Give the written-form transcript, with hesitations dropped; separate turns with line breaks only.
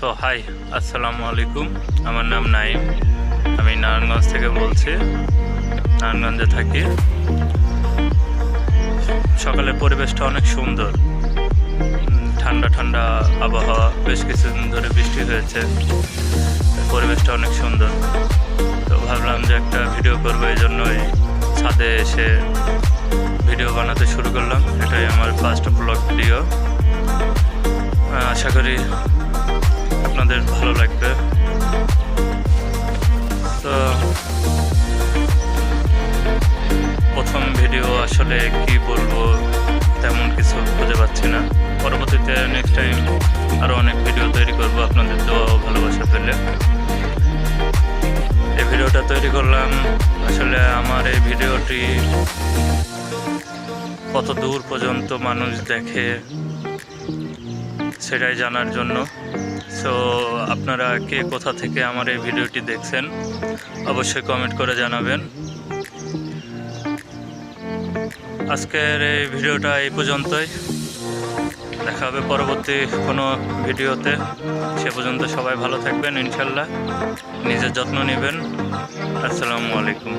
So high, আসসালামু আলাইকুম। আমার নাম নাইম। আমি নারায়ণগঞ্জ থেকে বলছি, নারায়ণগঞ্জে থাকি। সকালের পরিবেশটা অনেক সুন্দর, ঠান্ডা ঠান্ডা আবহাওয়া। বেশ কিছুদিন ধরে বৃষ্টি হয়েছে, পরিবেশটা অনেক সুন্দর। তো ভাবলাম যে একটা ভিডিও করবো, এই জন্যই ছাদে এসে ভিডিও বানাতে শুরু করলাম। এটাই আমার ফার্স্ট ব্লগ ভিডিও। আশা করি আপনাদের ভালো লাগবে। তো প্রথম ভিডিও আসলে কি বলবো তেমন কিছু খুঁজে পাচ্ছি না। পরবর্তীতে নেক্সট টাইম আরও অনেক ভিডিও তৈরি করব আপনাদের দোয়া ও ভালোবাসা পেলে। এই ভিডিওটা তৈরি করলাম আসলে আমার এই ভিডিওটি কত দূর পর্যন্ত মানুষ দেখে সেটাই জানার জন্য। সো আপনারা কে কোথা থেকে আমার এই ভিডিওটি দেখছেন অবশ্যই কমেন্ট করে জানাবেন। আজকের এই ভিডিওটা এই পর্যন্তই, দেখা হবে পরবর্তী কোনো ভিডিওতে। সে পর্যন্ত সবাই ভালো থাকবেন, ইনশাল্লাহ নিজের যত্ন নেবেন। আসসালামু আলাইকুম।